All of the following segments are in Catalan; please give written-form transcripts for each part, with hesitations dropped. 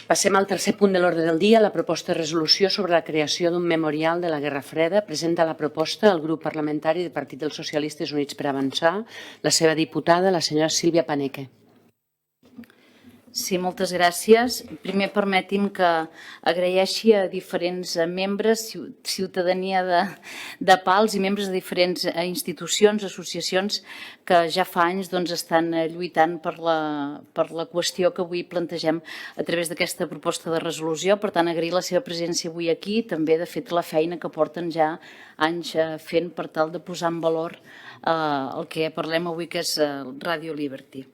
Passem al tercer punt de l'ordre del dia, la proposta de resolució sobre la creació d'un memorial de la Guerra Freda. Presenta la proposta el grup parlamentari del Partit dels Socialistes Units per Avançar, la seva diputada, la senyora Sílvia Paneque. Sí, moltes gràcies. Primer permeti'm que agraeixi a diferents membres, ciutadania de Pals i membres de diferents institucions, associacions que ja fa anys estan lluitant per la qüestió que avui plantegem a través d'aquesta proposta de resolució. Per tant, agrair la seva presència avui aquí i també, de fet, la feina que porten ja anys fent per tal de posar en valor el que parlem avui, que és Radio Liberty.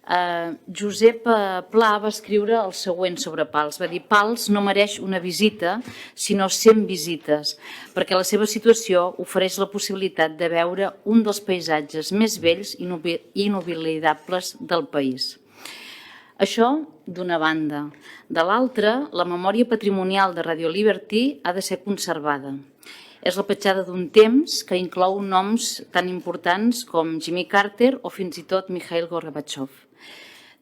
Josep Pla va escriure el següent sobre Pals. Va dir: Pals no mereix una visita, sinó 100 visites, perquè la seva situació ofereix la possibilitat de veure un dels paisatges més bells i inoblidables del país. Això d'una banda. De l'altra, la memòria patrimonial de Radio Liberty ha de ser conservada. És la petjada d'un temps que inclou noms tan importants com Jimmy Carter o fins i tot Mikhail Gorbachev.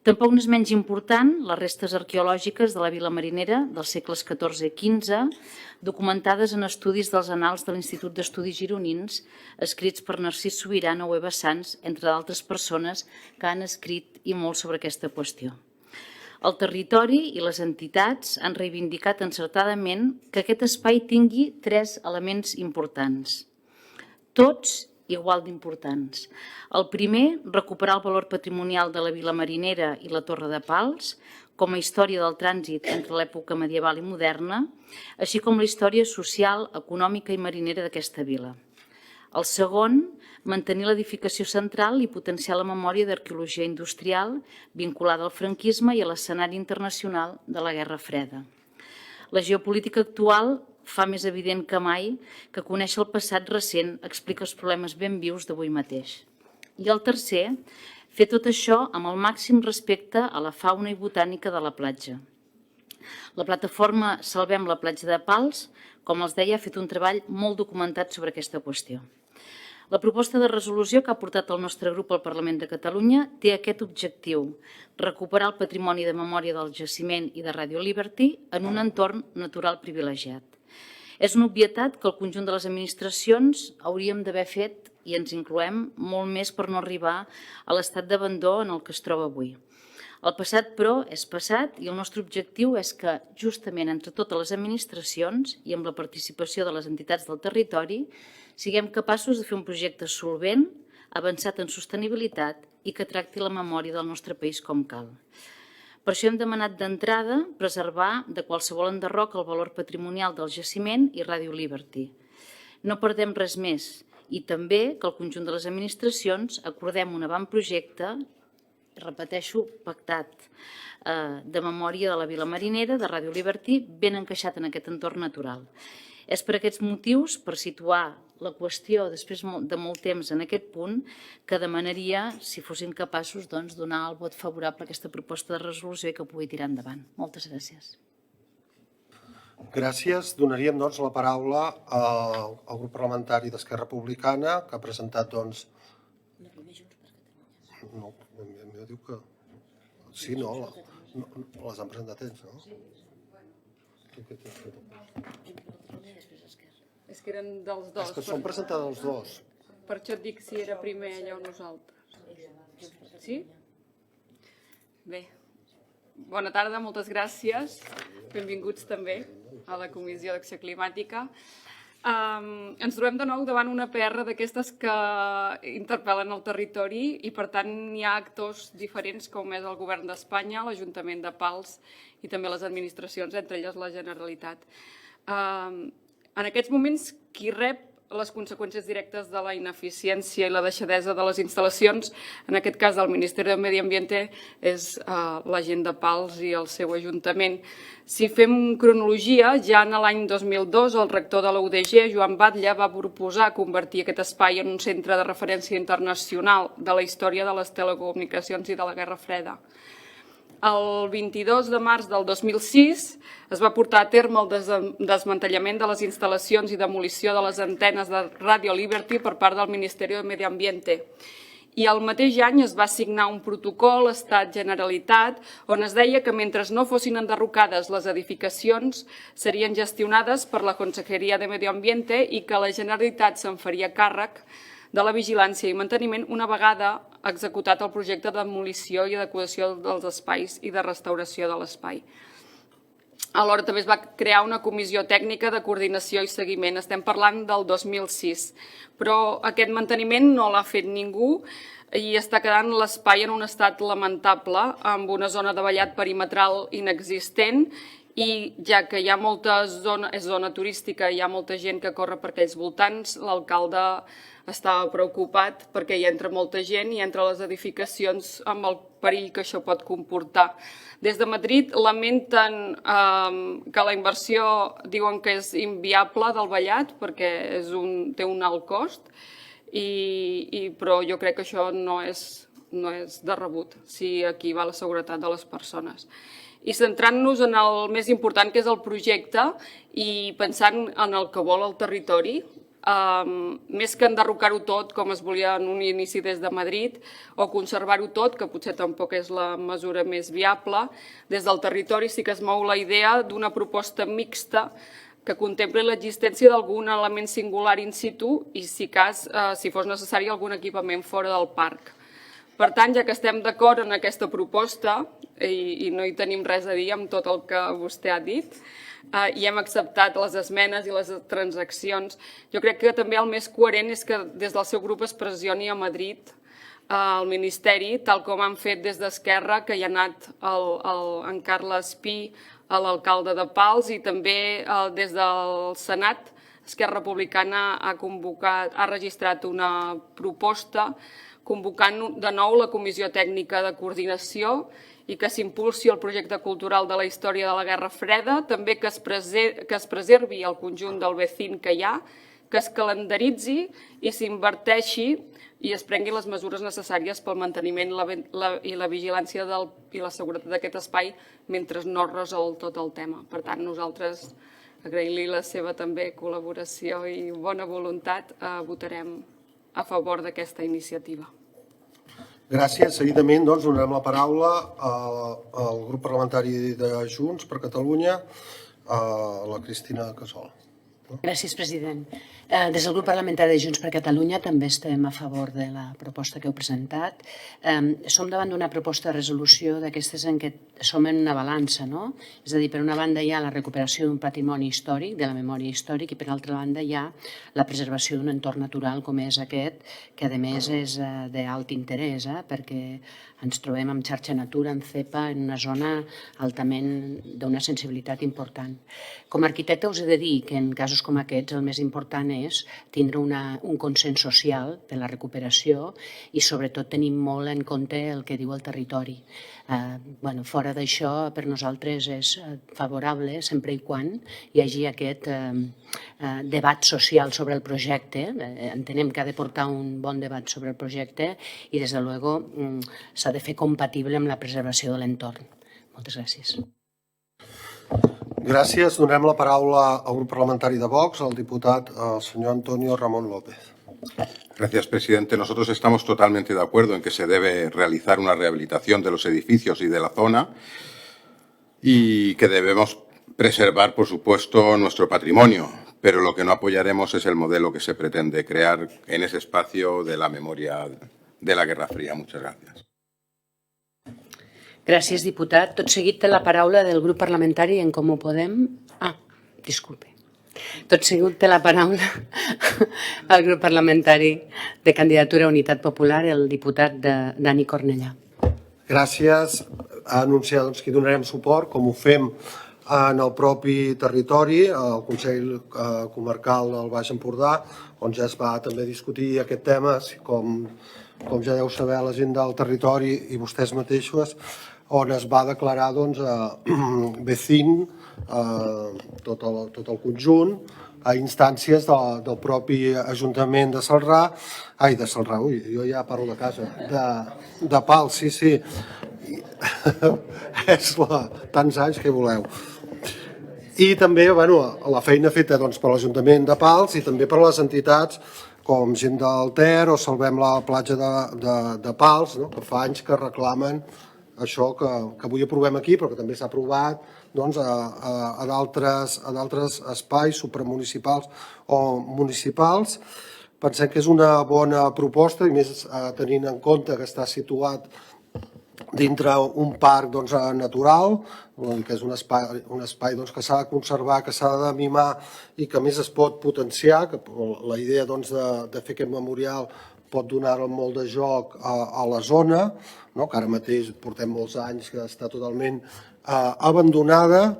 Tampoc no és menys important les restes arqueològiques de la Vila Marinera dels segles XIV i XV, documentades en estudis dels annals de l'Institut d'Estudis Gironins, escrits per Narcís Subirana o Eva Sans, entre d'altres persones que han escrit i molt sobre aquesta qüestió. El territori i les entitats han reivindicat encertadament que aquest espai tingui 3 elements importants, tots igual d'importants. El primer, recuperar el valor patrimonial de la Vila Marinera i la Torre de Pals, com a història del trànsit entre l'època medieval i moderna, així com la història social, econòmica i marinera d'aquesta vila. El segon, mantenir l'edificació central i potenciar la memòria d'arqueologia industrial vinculada al franquisme i a l'escenari internacional de la Guerra Freda. La geopolítica actual fa més evident que mai que conèixer el passat recent explica els problemes ben vius d'avui mateix. I el tercer, fer tot això amb el màxim respecte a la fauna i botànica de la platja. La plataforma Salvem la platja de Pals, com els deia, ha fet un treball molt documentat sobre aquesta qüestió. La proposta de resolució que ha portat el nostre grup al Parlament de Catalunya té aquest objectiu: recuperar el patrimoni de memòria del jaciment i de Radio Liberty en un entorn natural privilegiat. És una obvietat que el conjunt de les administracions hauríem d'haver fet, i ens incloem, molt més per no arribar a l'estat d'abandó en el que es troba avui. El passat, però, és passat i el nostre objectiu és que, justament entre totes les administracions i amb la participació de les entitats del territori, siguem capaços de fer un projecte solvent, avançat en sostenibilitat i que tracti la memòria del nostre país com cal. Per això hem demanat d'entrada preservar de qualsevol enderroc el valor patrimonial del jaciment i Radio Liberty. No perdem res més i també que el conjunt de les administracions acordem un avantprojecte, repeteixo, pactat, de memòria de la Vila Marinera, de Radio Liberty, ben encaixat en aquest entorn natural. És per aquests motius, per situar la qüestió després de molt temps en aquest punt, que demanaria, si fossin capaços, donar el vot favorable a aquesta proposta de resolució i que pugui tirar endavant. Moltes gràcies. Gràcies. Donaríem la paraula al grup parlamentari d'Esquerra Republicana, que ha presentat No, em diu que... Sí, no, les han presentat ells, no? És que eren dels dos. És que són presentats els dos. Per això et dic si era primer allò o nosaltres. Sí? Bé. Bona tarda, moltes gràcies. Benvinguts també a la Comissió d'Acció Climàtica. Ens trobem de nou davant una PR d'aquestes que interpel·len el territori i, per tant, hi ha actors diferents com és el Govern d'Espanya, l'Ajuntament de Pals i també les administracions, entre elles la Generalitat. En aquests moments, qui rep les conseqüències directes de la ineficiència i la deixadesa de les instal·lacions, en aquest cas del Ministeri del Medi Ambient, és la gent de Pals i el seu ajuntament. Si fem cronologia, ja en l'any 2002 el rector de la UDG, Joan Batlle, va proposar convertir aquest espai en un centre de referència internacional de la història de les telecomunicacions i de la Guerra Freda. El 22 de març del 2006 es va portar a terme el desmantellament de les instal·lacions i demolició de les antenes de Radio Liberty per part del Ministeri del Medi Ambient. i el mateix any es va signar un protocol Estat-Generalitat on es deia que mentre no fossin enderrocades les edificacions serien gestionades per la Consejería de Medio Ambiente i que la Generalitat se'n faria càrrec de la vigilància i manteniment una vegada executat el projecte de demolició i adequació dels espais i de restauració de l'espai. Alhora també es va crear una comissió tècnica de coordinació i seguiment. Estem parlant del 2006, però aquest manteniment no l'ha fet ningú i està quedant l'espai en un estat lamentable, amb una zona de vallat perimetral inexistent i ja que hi ha molta zona, és zona turística, hi ha molta gent que corre per aquells voltants, l'alcalde estava preocupat perquè hi entra molta gent i entra a les edificacions amb el perill que això pot comportar. Des de Madrid lamenten que la inversió diuen que és inviable del vallat perquè té un alt cost, però jo crec que això no és de rebut si aquí va la seguretat de les persones. I centrant-nos en el més important, que és el projecte, i pensant en el que vol el territori, més que enderrocar-ho tot, com es volia en un inici des de Madrid, o conservar-ho tot, que potser tampoc és la mesura més viable, des del territori sí que es mou la idea d'una proposta mixta que contempli l'existència d'algun element singular in situ i, si fos necessari, algun equipament fora del parc. Per tant, ja que estem d'acord en aquesta proposta i no hi tenim res a dir amb tot el que vostè ha dit, i hem acceptat les esmenes i les transaccions, jo crec que també el més coherent és que des del seu grup es pressioni a Madrid al Ministeri, tal com han fet des d'Esquerra, que hi ha anat en Carles Pi, l'alcalde de Pals, i també des del Senat, Esquerra Republicana ha registrat una proposta convocant de nou la Comissió Tècnica de Coordinació i que s'impulsi el projecte cultural de la història de la Guerra Freda, també que es preservi el conjunt del Becín que hi ha, que es calendaritzi i s'inverteixi i es prengui les mesures necessàries pel manteniment i la vigilància i la seguretat d'aquest espai mentre no es resol tot el tema. Per tant, nosaltres, agraint-li la seva també col·laboració i bona voluntat, votarem a favor d'aquesta iniciativa. Gràcies. Seguidament, doncs, donem la paraula al grup parlamentari de Junts per Catalunya, a la Cristina Casol. Gràcies, president. Des del grup parlamentari de Junts per Catalunya també estem a favor de la proposta que heu presentat. Som davant d'una proposta de resolució d'aquestes en què som en una balança, no? És a dir, per una banda hi ha la recuperació d'un patrimoni històric, de la memòria històrica, i per altra banda hi ha la preservació d'un entorn natural com és aquest, que a més és d'alt interès, perquè ens trobem amb xarxa Natura, en CEPA, en una zona altament d'una sensibilitat important. Com a arquitecte us he de dir que en casos com aquests el més important és tindre un consens social de la recuperació i sobretot tenir molt en compte el que diu el territori. Fora d'això, per nosaltres és favorable sempre i quan hi hagi aquest debat social sobre el projecte. Entenem que ha de portar un bon debat sobre el projecte i, des de luego, s'ha de fer compatible amb la preservació de l'entorn. Moltes gràcies. Gràcies. Donem la paraula al grup parlamentari de Vox, al diputat, el senyor Antonio Ramón López. Gracias, presidente. Nosotros estamos totalmente de acuerdo en que se debe realizar una rehabilitación de los edificios y de la zona y que debemos preservar, por supuesto, nuestro patrimonio, pero lo que no apoyaremos es el modelo que se pretende crear en ese espacio de la memoria de la Guerra Fría. Muchas gracias. Gràcies, diputat. Tot seguit té la paraula del grup parlamentari en Comú Podem. Disculpe. Tot seguit té la paraula al grup parlamentari de Candidatura a Unitat Popular, el diputat Dani Cornellà. Gràcies. Anunciar que hi donarem suport, com ho fem en el propi territori, al Consell Comarcal del Baix Empordà, on ja es va també discutir aquest tema, com ja deu saber la gent del territori i vostès mateixos, on es va declarar Becín, tot el conjunt, a instàncies del propi Ajuntament de Celrà, jo ja parlo de casa, de Pals, sí, és tants anys que voleu. I també la feina feta per l'Ajuntament de Pals i també per les entitats com gent del Ter o Salvem la platja de Pals, que fa anys que reclamen això que avui aprovem aquí, però que també s'ha aprovat a d'altres espais supramunicipals o municipals. Pensem que és una bona proposta, i més tenint en compte que està situat dintre un parc natural, que és un espai que s'ha de conservar, que s'ha de mimar i que a més es pot potenciar, que la idea de fer aquest memorial pot donar molt de joc a la zona, que ara mateix portem molts anys que està totalment abandonada.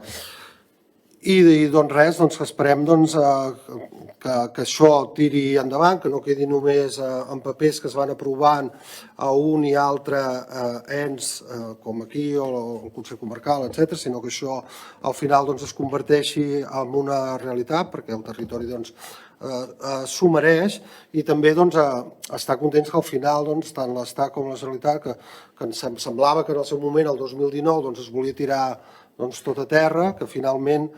I res, que esperem que això tiri endavant, que no quedi només en papers que es van aprovant a un i altre ens, com aquí o el Consell Comarcal, etc., sinó que això al final es converteixi en una realitat, perquè el territori s'ho mereix, i també estar contents que al final tant l'Estat com la Generalitat, que ens semblava que en el seu moment, el 2019, es volia tirar tot a terra, que finalment,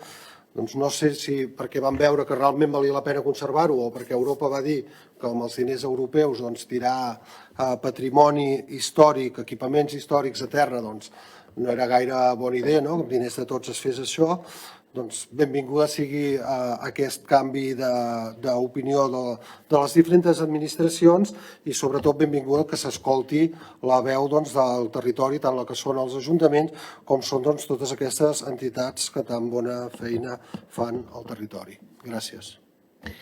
no sé si perquè van veure que realment valia la pena conservar-ho o perquè Europa va dir que amb els diners europeus tirar patrimoni històric, equipaments històrics a terra, no era gaire bona idea, amb diners de tots es fes això. Benvinguda sigui aquest canvi d'opinió de les diferents administracions i sobretot benvinguda que s'escolti la veu del territori, tant la que són els ajuntaments com són totes aquestes entitats que tan bona feina fan al territori. Gràcies.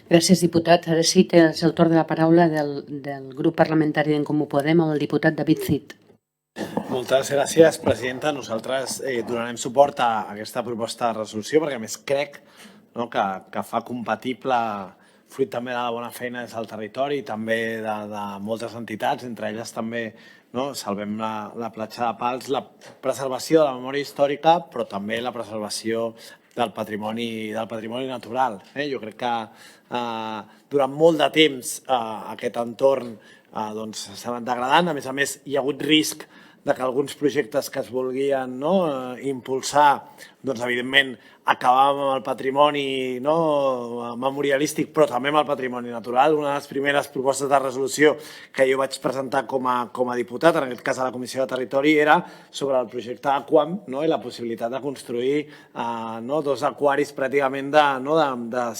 Gràcies, diputat. Ara sí que és el torn de la paraula del grup parlamentari d'en Comú Podem, el diputat David Cid. Moltes gràcies, presidenta. Nosaltres donarem suport a aquesta proposta de resolució perquè, a més, crec que fa compatible, fruit també de la bona feina des del territori i també de moltes entitats, entre elles també Salvem la platja de Pals, la preservació de la memòria històrica, però també la preservació del patrimoni natural. Jo crec que durant molt de temps aquest entorn s'ha anat degradant. A més, hi ha hagut risc de que alguns projectes que es volguien impulsar, evidentment, acabàvem amb el patrimoni memorialístic, però també amb el patrimoni natural. Una de les primeres propostes de resolució que jo vaig presentar com a diputat, en aquest cas a la Comissió de Territori, era sobre el projecte Aquam i la possibilitat de construir dos aquaris pràcticament de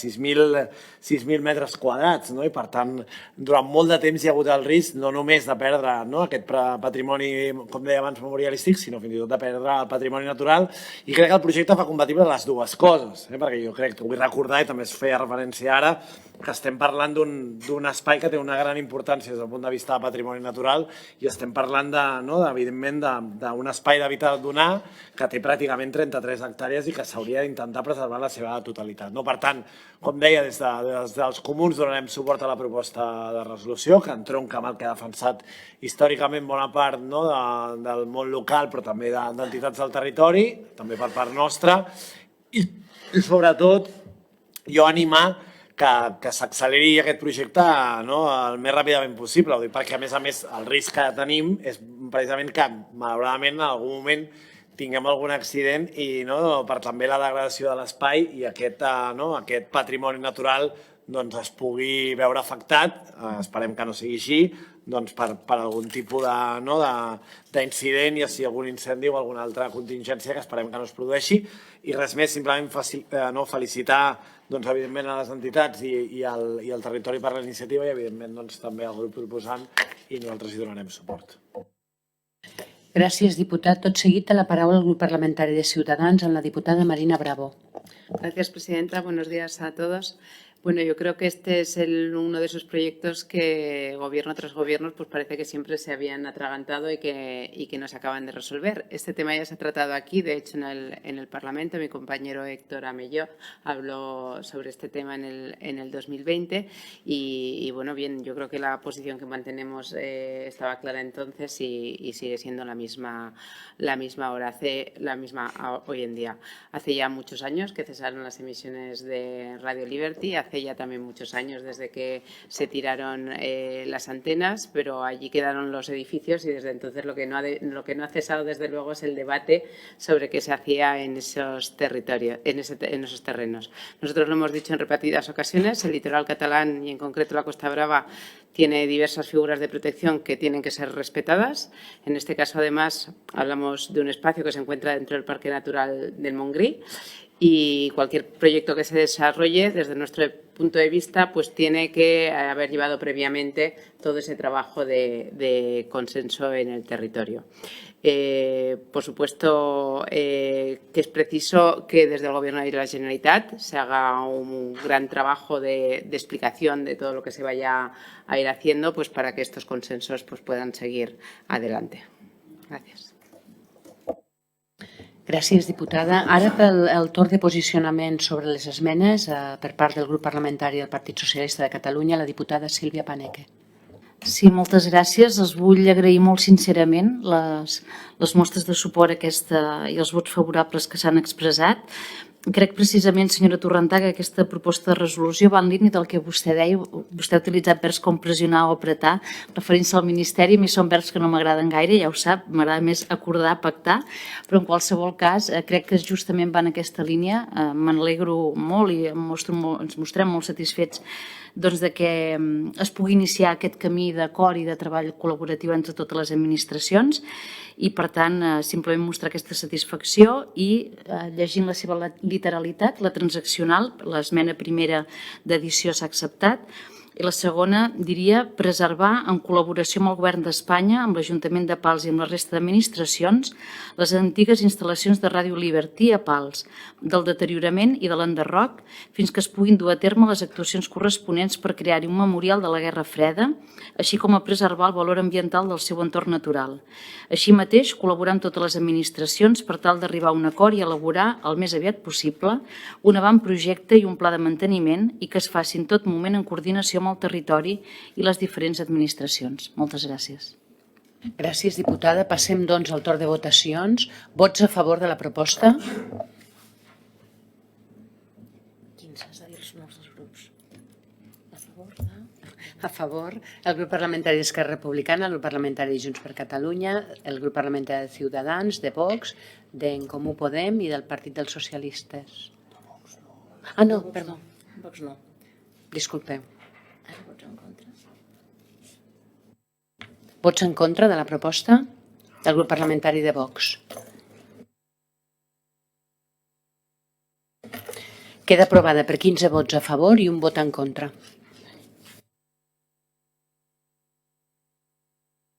6.000 metres quadrats. I, per tant, durant molt de temps hi ha hagut el risc no només de perdre aquest patrimoni, com deia abans, memorialístic, sinó fins i tot de perdre el patrimoni natural. I crec que el projecte fa compatible les dues coses, perquè jo crec que vull recordar, i també es feia referència ara, que estem parlant d'un espai que té una gran importància des del punt de vista de patrimoni natural i estem parlant, evidentment, d'un espai d'habitat dunar que té pràcticament 33 hectàrees i que s'hauria d'intentar preservar la seva totalitat. Per tant, com deia, des dels comuns donarem suport a la proposta de resolució, que entronca amb el que ha defensat històricament bona part del món local, però també d'entitats del territori, també per part nostra, i sobretot jo animar que s'acceleri aquest projecte el més ràpidament possible, perquè a més el risc que tenim és precisament que malauradament en algun moment tinguem algun accident i per també la degradació de l'espai i aquest patrimoni natural es pugui veure afectat, esperem que no sigui així, per algun tipus d'incident, ja sigui algun incendi o alguna altra contingència que esperem que no es produeixi. I res més, simplement felicitar evidentment a les entitats i al territori per la iniciativa i evidentment també al grup proposant, i nosaltres hi donarem suport. Gràcies, diputat. Tot seguit a la paraula el grup parlamentari de Ciutadans amb la diputada Marina Bravo. Gracias, presidenta. Buenos días a todos. Bueno, yo creo que este es uno de esos proyectos que gobierno tras gobierno pues parece que siempre se habían atragantado y que no se acaban de resolver. Este tema ya se ha tratado aquí, de hecho en el Parlamento. Mi compañero Héctor Amelló habló sobre este tema en el 2020 y bueno, bien, yo creo que la posición que mantenemos estaba clara entonces y sigue siendo la misma hoy en día. Hace ya muchos años que cesaron las emisiones de Radio Liberty, hace hace ya también muchos años desde que se tiraron las antenas, pero allí quedaron los edificios y desde entonces lo que no ha cesado desde luego es el debate sobre qué se hacía en esos territorios, en esos terrenos. Nosotros lo hemos dicho en repetidas ocasiones, el litoral catalán y en concreto la Costa Brava tiene diversas figuras de protección que tienen que ser respetadas. En este caso, además, hablamos de un espacio que se encuentra dentro del Parque Natural del Montgrí y cualquier proyecto que se desarrolle, desde nuestro punto de vista, pues tiene que haber llevado previamente todo ese trabajo de consenso en el territorio. Por supuesto que es preciso que desde el Gobierno de la Generalitat se haga un gran trabajo de explicación de todo lo que se vaya a ir haciendo, pues para que estos consensos pues puedan seguir adelante. Gràcies. Gràcies, diputada. Ara, pel torn de posicionament sobre les esmenes per part del grup parlamentari del Partit Socialista de Catalunya, la diputada Sílvia Paneque. Sí, moltes gràcies. Els vull agrair molt sincerament les mostres de suport a aquesta i els vots favorables que s'han expressat. Crec precisament, senyora Torrentà, que aquesta proposta de resolució va en línia del que vostè deia. Vostè ha utilitzat verbs com pressionar o apretar, referint-se al Ministeri. A mi són verbs que no m'agraden gaire, ja ho sap, m'agrada més acordar, pactar, però en qualsevol cas crec que justament va en aquesta línia. M'alegro molt i ens mostrem molt satisfets de que es pugui iniciar aquest camí d'acord i de treball col·laboratiu entre totes les administracions i, per tant, simplement mostrar aquesta satisfacció i, llegint la seva literalitat, la transaccional, l'esmena primera d'edició s'ha acceptat, i la segona, diria, preservar, en col·laboració amb el Govern d'Espanya, amb l'Ajuntament de Pals i amb la resta d'administracions, les antigues instal·lacions de Ràdio Liberty a Pals, del deteriorament i de l'enderroc, fins que es puguin dur a terme les actuacions corresponents per crear-hi un memorial de la Guerra Freda, així com a preservar el valor ambiental del seu entorn natural. Així mateix, col·laborar amb totes les administracions per tal d'arribar a un acord i elaborar, el més aviat possible, un avantprojecte i un pla de manteniment i que es faci en tot moment en coordinació amb el territori i les diferents administracions. Moltes gràcies. Gràcies, diputada. Passem, doncs, al torn de votacions. Vots a favor de la proposta? Quins has de dir els nostres grups? A favor de... A favor, el grup parlamentari d'Esquerra Republicana, el grup parlamentari de Junts per Catalunya, el grup parlamentari de Ciutadans, de Vox, d'En Comú Podem i del Partit dels Socialistes. Ah, no, perdó. Vox no. Disculpeu. Vots en contra de la proposta del grup parlamentari de Vox. Queda aprovada per 15 vots a favor i un vot en contra.